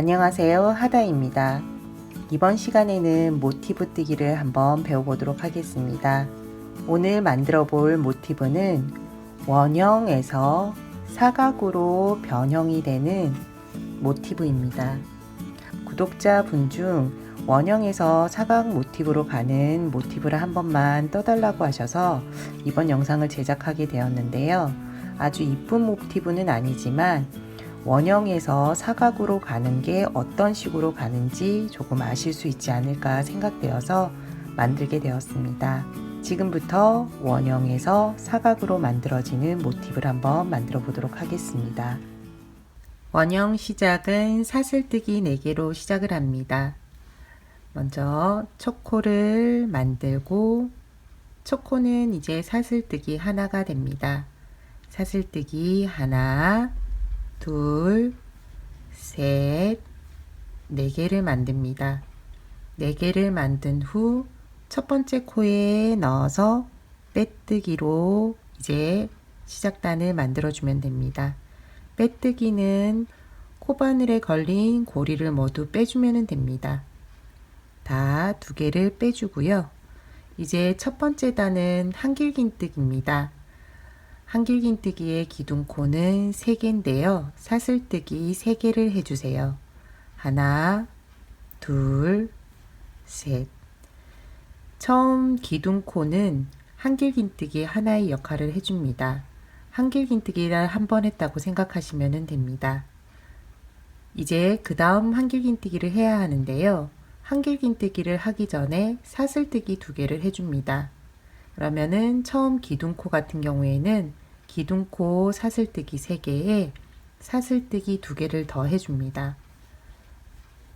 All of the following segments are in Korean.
안녕하세요, 하다입니다. 이번 시간에는 모티브 뜨기를 한번 배워보도록 하겠습니다. 오늘 만들어 볼 모티브는 원형에서 사각으로 변형이 되는 모티브입니다. 구독자분 중 원형에서 사각 모티브로 가는 모티브를 한 번만 떠달라고 하셔서 이번 영상을 제작하게 되었는데요. 아주 이쁜 모티브는 아니지만 원형에서 사각으로 가는 게 어떤 식으로 가는지 조금 아실 수 있지 않을까 생각되어서 만들게 되었습니다. 지금부터 원형에서 사각으로 만들어지는 모티브를 한번 만들어 보도록 하겠습니다. 원형 시작은 사슬뜨기 4개로 시작을 합니다. 먼저 첫 코를 만들고 첫 코는 이제 사슬뜨기 하나가 됩니다. 사슬뜨기 하나, 둘, 셋, 4개를 만듭니다. 4개를 만든 후 첫 번째 코에 넣어서 빼뜨기로 이제 시작단을 만들어주면 됩니다. 빼뜨기는 코바늘에 걸린 고리를 모두 빼주면 됩니다. 다 2개를 빼주고요. 이제 첫 번째 단은 한길긴뜨기입니다. 한길긴뜨기의 기둥코는 3개인데요. 사슬뜨기 3개를 해주세요. 하나, 둘, 셋. 처음 기둥코는 한길긴뜨기 하나의 역할을 해줍니다. 한길긴뜨기를 한 번 했다고 생각하시면 됩니다. 이제 그 다음 한길긴뜨기를 해야 하는데요. 한길긴뜨기를 하기 전에 사슬뜨기 2개를 해줍니다. 그러면은 처음 기둥코 같은 경우에는 기둥코 사슬뜨기 3개에 사슬뜨기 2개를 더 해줍니다.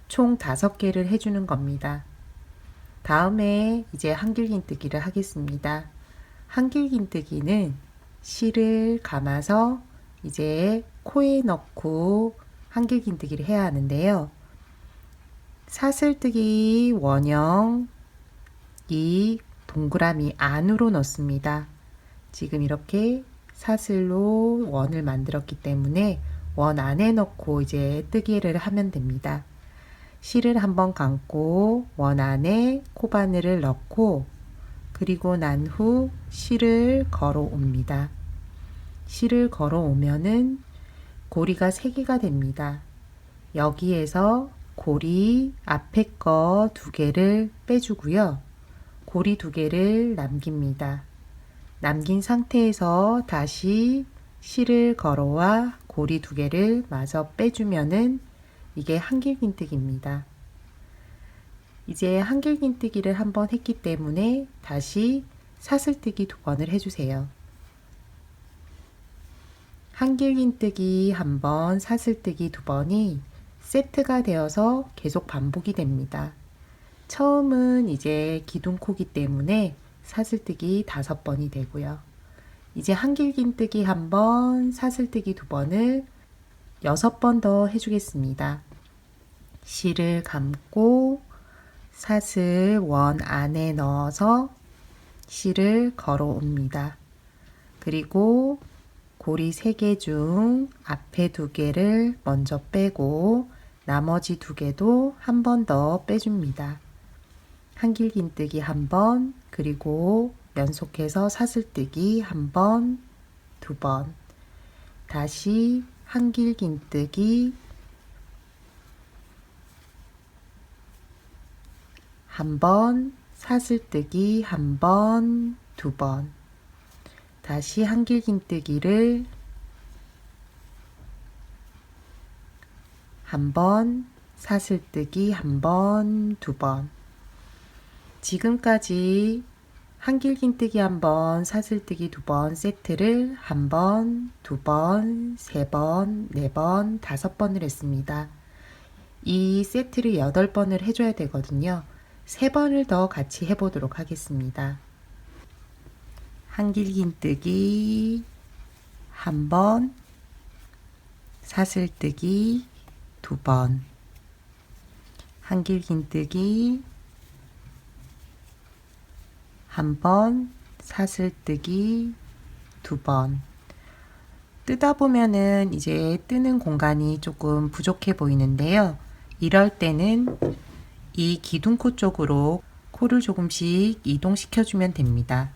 총 5개를 해주는 겁니다. 다음에 이제 한길긴뜨기를 하겠습니다. 한길긴뜨기는 실을 감아서 이제 코에 넣고 한길긴뜨기를 해야 하는데요. 사슬뜨기 원형 이 동그라미 안으로 넣습니다. 지금 이렇게 사슬로 원을 만들었기 때문에 원 안에 넣고 이제 뜨기를 하면 됩니다. 실을 한번 감고 원 안에 코바늘을 넣고 그리고 난 후 실을 걸어 옵니다. 실을 걸어 오면은 고리가 3개가 됩니다. 여기에서 고리 앞에 거 2개를 빼주고요. 고리 2개를 남깁니다. 남긴 상태에서 다시 실을 걸어와 고리 2개를 마저 빼주면은 이게 한길긴뜨기입니다. 이제 한길긴뜨기를 한번 했기 때문에 다시 사슬뜨기 2번을 해주세요. 한길긴뜨기 1번, 사슬뜨기 2번이 세트가 되어서 계속 반복이 됩니다. 처음은 이제 기둥코기 때문에 사슬뜨기 5번이 되고요. 이제 한길긴뜨기 1번, 사슬뜨기 2번을 6번 더 해주겠습니다. 실을 감고 사슬 원 안에 넣어서 실을 걸어 옵니다. 그리고 고리 3개 중 앞에 2개를 먼저 빼고 나머지 2개도 한 번 더 빼줍니다. 한길긴뜨기 1번, 그리고 연속해서 사슬뜨기 1번, 2번, 다시 한길긴뜨기 1번, 사슬뜨기 1번, 2번, 다시 한길긴뜨기를 1번, 사슬뜨기 1번, 2번. 지금까지 한길긴뜨기 1번, 사슬뜨기 2번 세트를 1번, 2번, 3번, 4번, 5번을 했습니다. 이 세트를 8번을 해줘야 되거든요. 3번을 더 같이 해보도록 하겠습니다. 한길긴뜨기 1번, 사슬뜨기 2번, 한길긴뜨기 1번, 사슬뜨기 2번. 뜨다 보면은 이제 뜨는 공간이 조금 부족해 보이는데요. 이럴 때는 이 기둥코 쪽으로 코를 조금씩 이동시켜 주면 됩니다.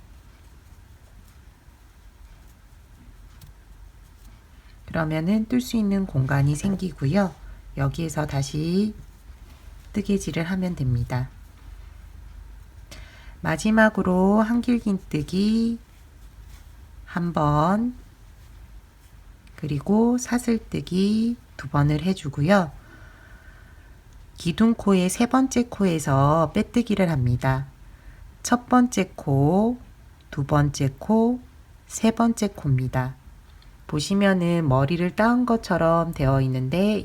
그러면은 뜰 수 있는 공간이 생기고요. 여기에서 다시 뜨개질을 하면 됩니다. 마지막으로 한길긴뜨기 한 번, 그리고 사슬뜨기 두 번을 해주고요. 기둥코의 세 번째 코에서 빼뜨기를 합니다. 첫 번째 코, 두 번째 코, 세 번째 코입니다. 보시면은 머리를 따은 것처럼 되어 있는데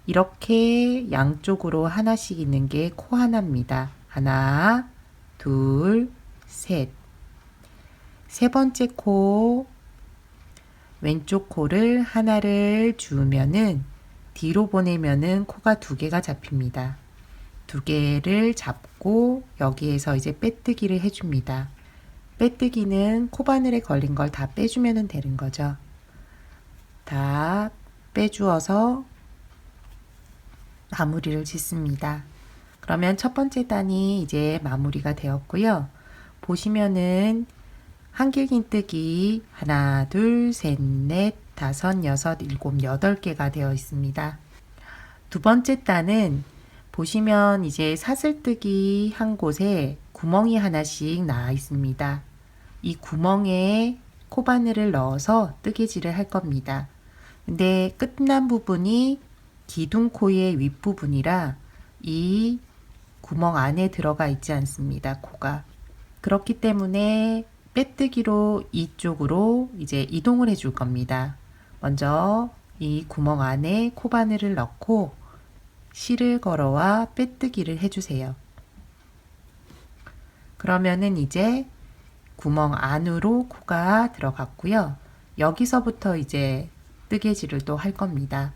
이렇게 양쪽으로 하나씩 있는 게 코 하나입니다. 하나, 둘, 셋. 세 번째 코, 왼쪽 코를 하나를 주우면은 뒤로 보내면은 코가 두 개가 잡힙니다. 두 개를 잡고 여기에서 이제 빼뜨기를 해줍니다. 빼뜨기는 코바늘에 걸린 걸 다 빼주면 되는 거죠. 다 빼주어서 마무리를 짓습니다. 그러면 첫 번째 단이 이제 마무리가 되었고요. 보시면은 한길긴뜨기 하나, 둘, 셋, 넷, 다섯, 여섯, 일곱, 여덟 개가 되어 있습니다. 두 번째 단은 보시면 이제 사슬뜨기 한 곳에 구멍이 하나씩 나와 있습니다. 이 구멍에 코바늘을 넣어서 뜨개질을 할 겁니다. 근데 끝난 부분이 기둥코의 윗부분이라 이 구멍 안에 들어가 있지 않습니다. 코가. 그렇기 때문에 빼뜨기로 이쪽으로 이제 이동을 해줄 겁니다. 먼저 이 구멍 안에 코바늘을 넣고 실을 걸어와 빼뜨기를 해주세요. 그러면은 이제 구멍 안으로 코가 들어갔고요. 여기서부터 이제 뜨개질을 또 할 겁니다.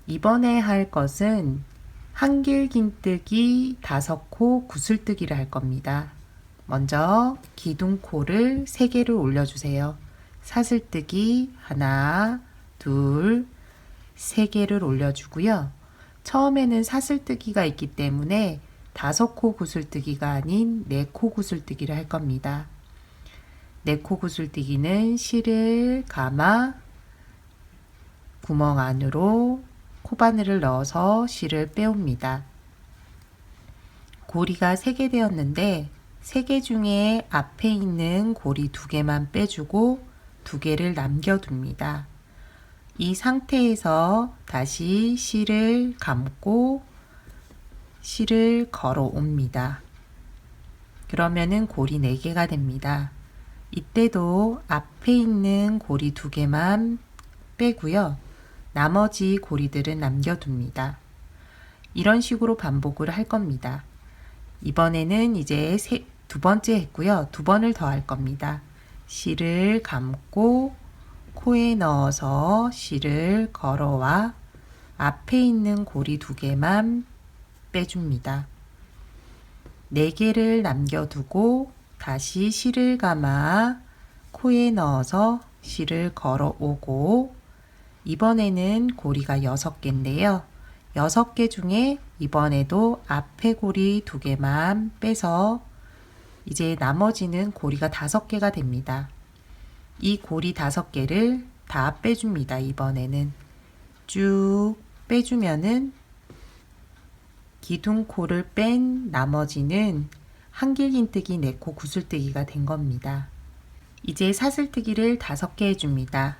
이번에 할 것은 한길긴뜨기 5코 구슬뜨기를 할 겁니다. 먼저 기둥코를 3개를 올려주세요. 사슬뜨기 하나, 둘, 3개를 올려주고요. 처음에는 사슬뜨기가 있기 때문에 5코 구슬뜨기가 아닌 4코 구슬뜨기를 할 겁니다. 4코 구슬뜨기는 실을 감아 구멍 안으로 코바늘을 넣어서 실을 빼옵니다. 고리가 3개 되었는데 3개 중에 앞에 있는 고리 2개만 빼주고 2개를 남겨둡니다. 이 상태에서 다시 실을 감고 실을 걸어 옵니다. 그러면은 고리 4개가 됩니다. 이때도 앞에 있는 고리 2개만 빼고요. 나머지 고리들은 남겨둡니다. 이런 식으로 반복을 할 겁니다. 이번에는 이제 두 번째 했고요. 2번을 더 할 겁니다. 실을 감고 코에 넣어서 실을 걸어와 앞에 있는 고리 2개만 빼줍니다. 4개를 남겨두고 다시 실을 감아 코에 넣어서 실을 걸어 오고 이번에는 고리가 6개인데요. 6개 중에 이번에도 앞에 고리 2개만 빼서 이제 나머지는 고리가 5개가 됩니다. 이 고리 5개를 다 빼줍니다. 이번에는 쭉 빼주면은 기둥코를 뺀 나머지는 한길긴뜨기 4코 구슬뜨기가 된 겁니다. 이제 사슬뜨기를 5개 해줍니다.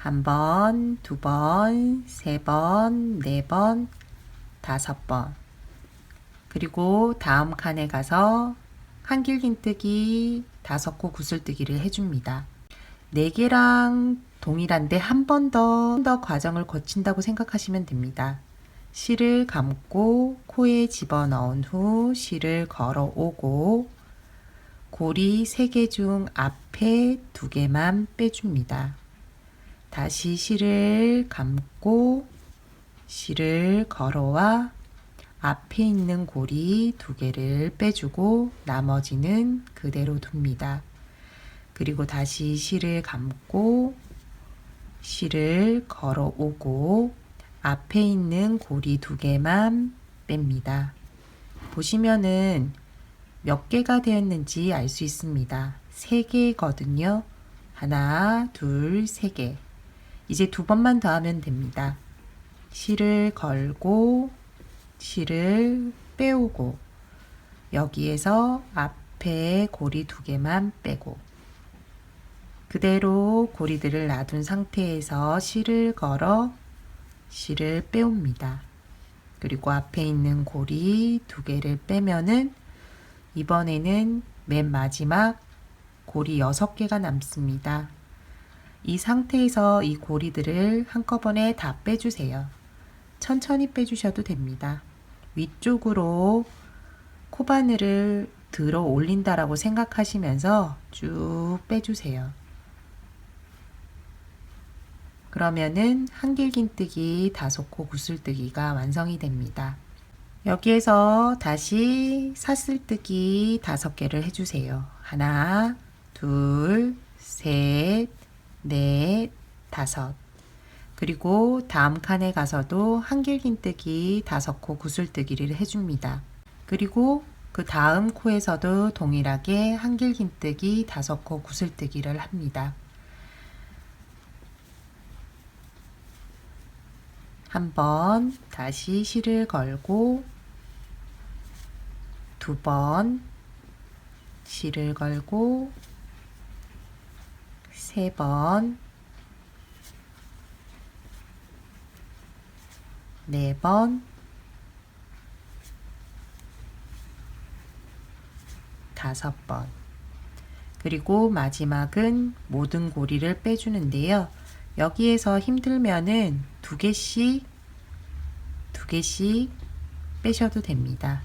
1번, 2번, 3번, 4번, 5번. 그리고 다음 칸에 가서 한길긴뜨기 5코 구슬뜨기를 해줍니다. 4개랑 동일한데 한 번 더 과정을 거친다고 생각하시면 됩니다. 실을 감고 코에 집어넣은 후 실을 걸어오고 고리 3개 중 앞에 2개만 빼줍니다. 다시 실을 감고 실을 걸어와 앞에 있는 고리 2개를 빼주고 나머지는 그대로 둡니다. 그리고 다시 실을 감고 실을 걸어오고 앞에 있는 고리 2개만 뺍니다. 보시면은 몇 개가 되었는지 알 수 있습니다. 3개거든요. 하나, 둘, 3개. 이제 2번만 더 하면 됩니다. 실을 걸고 실을 빼오고 여기에서 앞에 고리 2개만 빼고 그대로 고리들을 놔둔 상태에서 실을 걸어 실을 빼옵니다. 그리고 앞에 있는 고리 2개를 빼면은 이번에는 맨 마지막 고리 6개가 남습니다. 이 상태에서 이 고리들을 한꺼번에 다 빼주세요. 천천히 빼주셔도 됩니다. 위쪽으로 코바늘을 들어 올린다라고 생각하시면서 쭉 빼주세요. 그러면은 한길긴뜨기 5코 구슬뜨기가 완성이 됩니다. 여기에서 다시 사슬뜨기 5개를 해주세요. 하나, 둘, 셋, 넷, 5. 그리고 다음 칸에 가서도 한길긴뜨기 5코 구슬뜨기를 해줍니다. 그리고 그 다음 코에서도 동일하게 한길긴뜨기 5코 구슬뜨기를 합니다. 한번 다시 실을 걸고 2번 실을 걸고 3번 4번 5번 그리고 마지막은 모든 고리를 빼주는데요. 여기에서 힘들면은 2개씩 빼셔도 됩니다.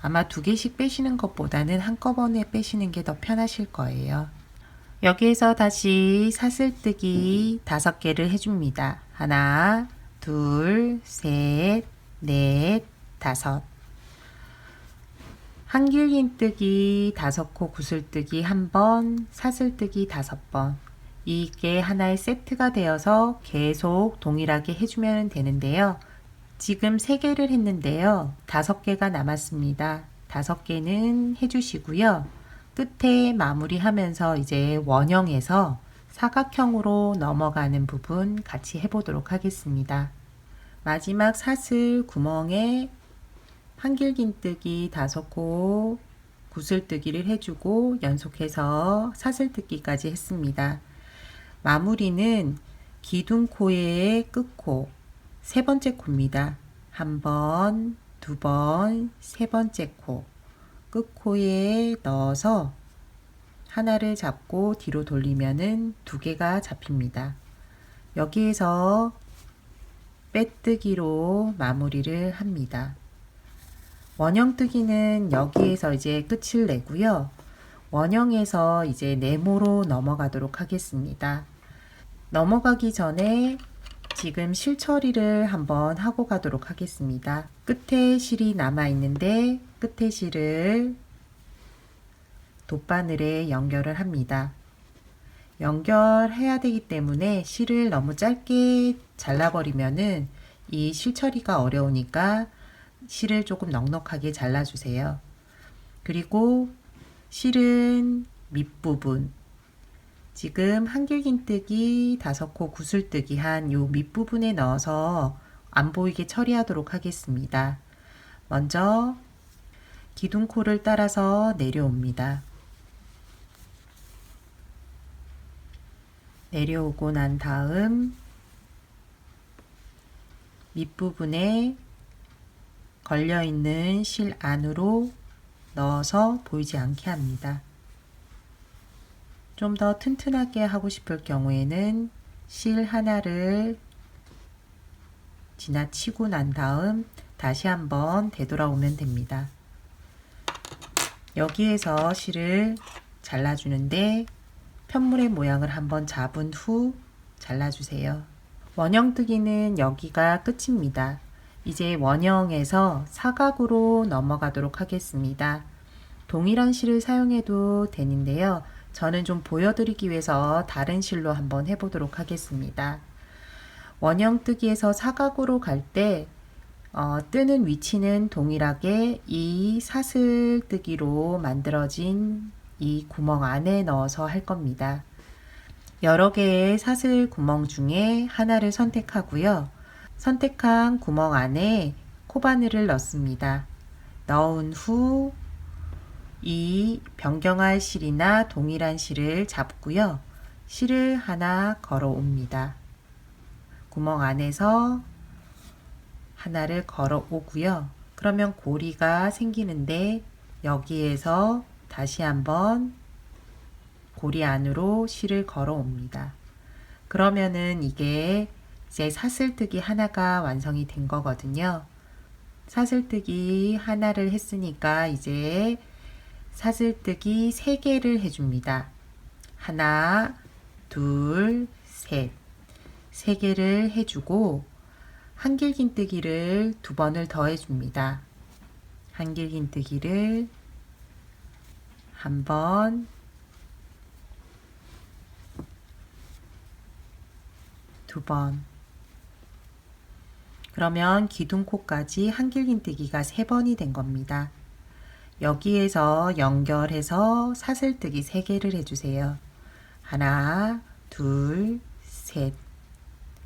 아마 2개씩 빼시는 것보다는 한꺼번에 빼시는 게 더 편하실 거예요. 여기에서 다시 사슬뜨기 5개를 해줍니다. 하나, 둘, 셋, 넷, 5. 한길긴뜨기 5코 구슬뜨기 1번, 사슬뜨기 5번. 이게 하나의 세트가 되어서 계속 동일하게 해주면 되는데요. 지금 3개를 했는데요. 5개가 남았습니다. 5개는 해주시고요. 끝에 마무리하면서 이제 원형에서 사각형으로 넘어가는 부분 같이 해보도록 하겠습니다. 마지막 사슬 구멍에 한길긴뜨기 5코 구슬뜨기를 해주고 연속해서 사슬뜨기까지 했습니다. 마무리는 기둥코의 끝코 3번째 코입니다. 1번, 2번, 3번째 코 끝코에 넣어서 하나를 잡고 뒤로 돌리면은 2개가 잡힙니다. 여기에서 빼뜨기로 마무리를 합니다. 원형뜨기는 여기에서 이제 끝을 내고요. 원형에서 이제 네모로 넘어가도록 하겠습니다. 넘어가기 전에 지금 실 처리를 한번 하고 가도록 하겠습니다. 끝에 실이 남아 있는데 끝에 실을 돗바늘에 연결을 합니다. 연결해야 되기 때문에 실을 너무 짧게 잘라버리면은 이 실 처리가 어려우니까 실을 조금 넉넉하게 잘라주세요. 그리고 실은 밑부분 지금 한길긴뜨기 5코 구슬뜨기 한 요 밑부분에 넣어서 안 보이게 처리하도록 하겠습니다. 먼저 기둥코를 따라서 내려옵니다. 내려오고 난 다음 밑부분에 걸려있는 실 안으로 넣어서 보이지 않게 합니다. 좀 더 튼튼하게 하고 싶을 경우에는 실 하나를 지나치고 난 다음 다시 한번 되돌아오면 됩니다. 여기에서 실을 잘라주는데 편물의 모양을 한번 잡은 후 잘라주세요. 원형뜨기는 여기가 끝입니다. 이제 원형에서 사각으로 넘어가도록 하겠습니다. 동일한 실을 사용해도 되는데요. 저는 좀 보여드리기 위해서 다른 실로 한번 해보도록 하겠습니다. 원형뜨기에서 사각으로 갈 때 뜨는 위치는 동일하게 이 사슬뜨기로 만들어진 이 구멍 안에 넣어서 할 겁니다. 여러 개의 사슬 구멍 중에 하나를 선택하고요. 선택한 구멍 안에 코바늘을 넣습니다. 넣은 후 이 변경할 실이나 동일한 실을 잡고요. 실을 하나 걸어 옵니다. 구멍 안에서 하나를 걸어 오고요. 그러면 고리가 생기는데 여기에서 다시 한번 고리 안으로 실을 걸어 옵니다. 그러면은 이게 이제 사슬뜨기 하나가 완성이 된 거거든요. 사슬뜨기 하나를 했으니까 이제 사슬뜨기 3개를 해줍니다. 하나, 둘, 셋. 3개를 해주고 한길긴뜨기를 2번을 더 해줍니다. 한길긴뜨기를 1번, 2번. 그러면 기둥코까지 한길긴뜨기가 3번이 된 겁니다. 여기에서 연결해서 사슬뜨기 3개를 해주세요. 하나, 둘, 셋.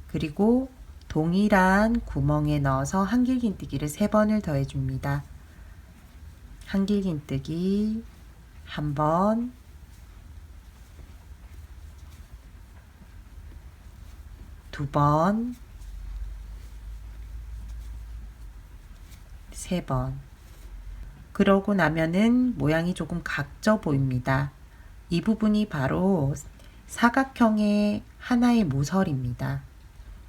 그리고 동일한 구멍에 넣어서 한길긴뜨기를 3번을 더 해줍니다. 한길긴뜨기 1번, 2번, 3번. 그러고 나면은 모양이 조금 각져 보입니다. 이 부분이 바로 사각형의 하나의 모서리입니다.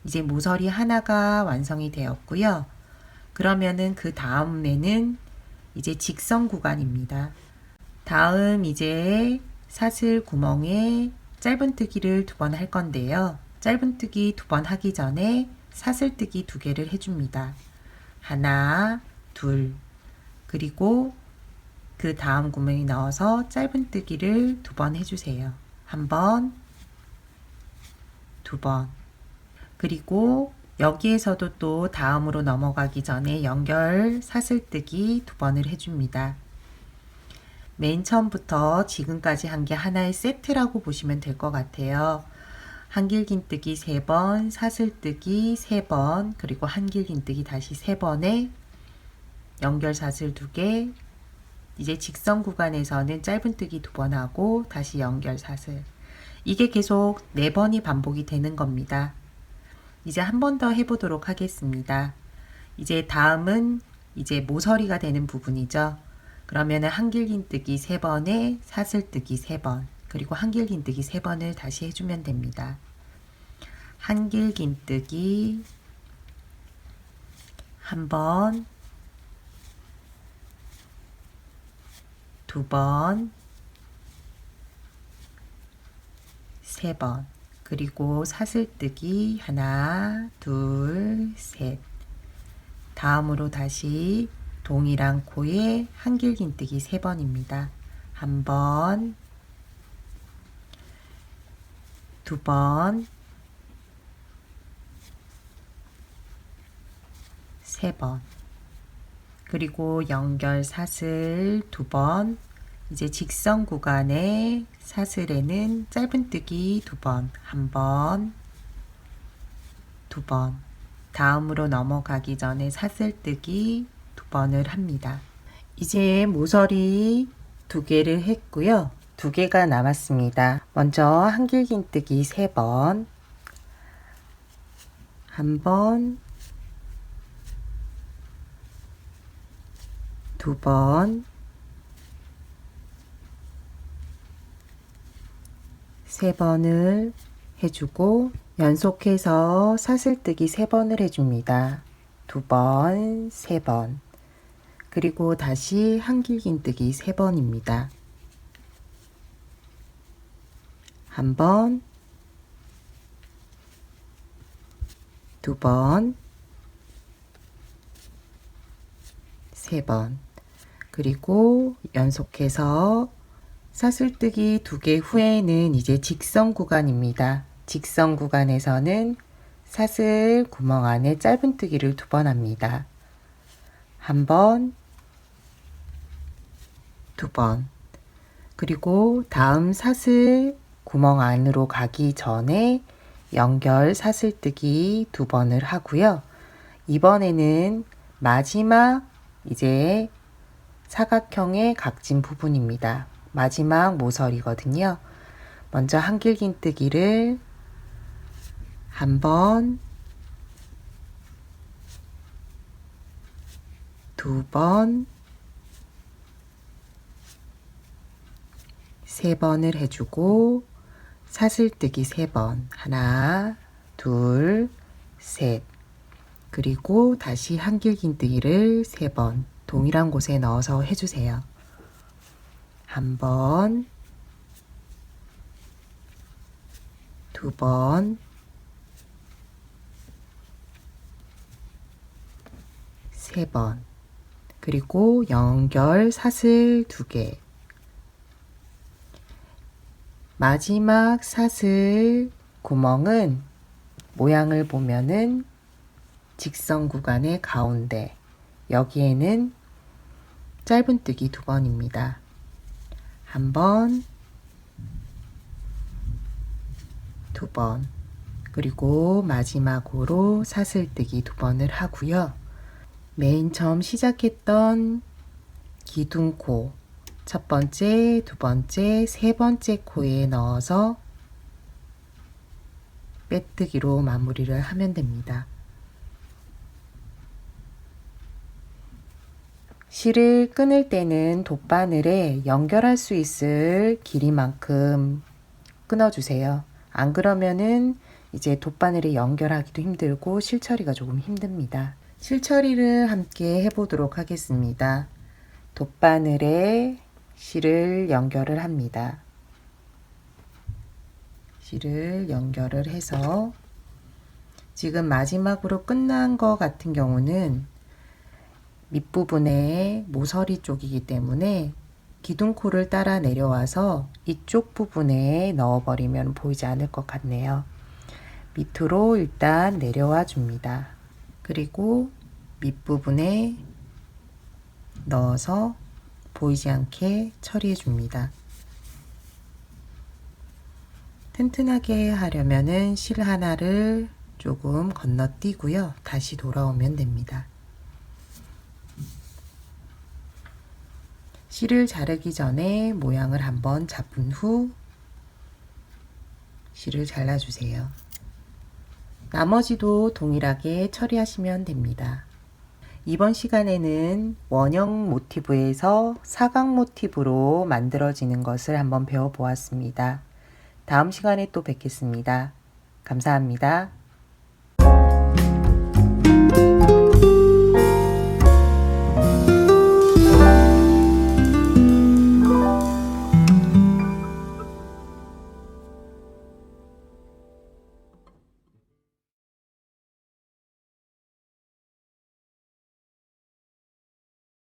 이제 모서리 하나가 완성이 되었고요. 그러면은 그 다음에는 이제 직선 구간입니다. 다음 이제 사슬 구멍에 짧은뜨기를 2번 할 건데요. 짧은뜨기 2번 하기 전에 사슬뜨기 2개를 해줍니다. 하나, 둘. 그리고 그 다음 구멍에 넣어서 짧은뜨기를 2번 해주세요. 1번, 2번. 그리고 여기에서도 또 다음으로 넘어가기 전에 연결 사슬뜨기 2번을 해줍니다. 맨 처음부터 지금까지 한 게 하나의 세트라고 보시면 될 것 같아요. 한길긴뜨기 3번, 사슬뜨기 3번, 그리고 한길긴뜨기 다시 3번에 연결 사슬 2개, 이제 직선 구간에서는 짧은뜨기 2번 하고 다시 연결 사슬. 이게 계속 4번이 반복이 되는 겁니다. 이제 한 번 더 해보도록 하겠습니다. 이제 다음은 이제 모서리가 되는 부분이죠. 그러면은 한길긴뜨기 3번에 사슬뜨기 3번, 그리고 한길긴뜨기 3번을 다시 해주면 됩니다. 한길긴뜨기 1번, 2번, 3번, 그리고 사슬뜨기 하나, 둘, 셋. 다음으로 다시 동일한 코에 한길긴뜨기 3번입니다. 1번, 2번, 3번. 그리고 연결 사슬 2번, 이제 직선 구간에 사슬에는 짧은뜨기 2번, 1번, 2번. 다음으로 넘어가기 전에 사슬뜨기 2번을 합니다. 이제 모서리 2개를 했고요. 2개가 남았습니다. 먼저 한길긴뜨기 3번, 1번, 2번, 3번을 해주고 연속해서 사슬뜨기 3번을 해줍니다. 2번, 3번. 그리고 다시 한길긴뜨기 3번입니다. 1번, 2번, 3번. 그리고 연속해서 사슬뜨기 2개 후에는 이제 직선 구간입니다. 직선 구간에서는 사슬 구멍 안에 짧은뜨기를 2번 합니다. 1번, 2번. 그리고 다음 사슬 구멍 안으로 가기 전에 연결 사슬뜨기 2번을 하고요. 이번에는 마지막 이제 사각형의 각진 부분입니다. 마지막 모서리거든요. 먼저 한길긴뜨기를 1번, 2번, 3번을 해주고 사슬뜨기 3번. 하나, 둘, 셋. 그리고 다시 한길긴뜨기를 3번 동일한 곳에 넣어서 해주세요. 1번, 2번, 3번. 그리고 연결 사슬 2개. 마지막 사슬 구멍은 모양을 보면은 직선 구간의 가운데, 여기에는 짧은뜨기 2번입니다. 1번, 2번. 그리고 마지막으로 사슬뜨기 2번을 하고요. 맨 처음 시작했던 기둥코 첫 번째, 두 번째, 세 번째 코에 넣어서 빼뜨기로 마무리를 하면 됩니다. 실을 끊을 때는 돗바늘에 연결할 수 있을 길이만큼 끊어주세요. 안 그러면은 이제 돗바늘에 연결하기도 힘들고 실처리가 조금 힘듭니다. 실처리를 함께 해보도록 하겠습니다. 돗바늘에 실을 연결을 합니다. 실을 연결을 해서 지금 마지막으로 끝난 것 같은 경우는 밑부분에 모서리 쪽이기 때문에 기둥코를 따라 내려와서 이쪽 부분에 넣어버리면 보이지 않을 것 같네요. 밑으로 일단 내려와 줍니다. 그리고 밑부분에 넣어서 보이지 않게 처리해 줍니다. 튼튼하게 하려면은 실 하나를 조금 건너뛰고요. 다시 돌아오면 됩니다. 실을 자르기 전에 모양을 한번 잡은 후 실을 잘라주세요. 나머지도 동일하게 처리하시면 됩니다. 이번 시간에는 원형 모티브에서 사각 모티브로 만들어지는 것을 한번 배워보았습니다. 다음 시간에 또 뵙겠습니다. 감사합니다.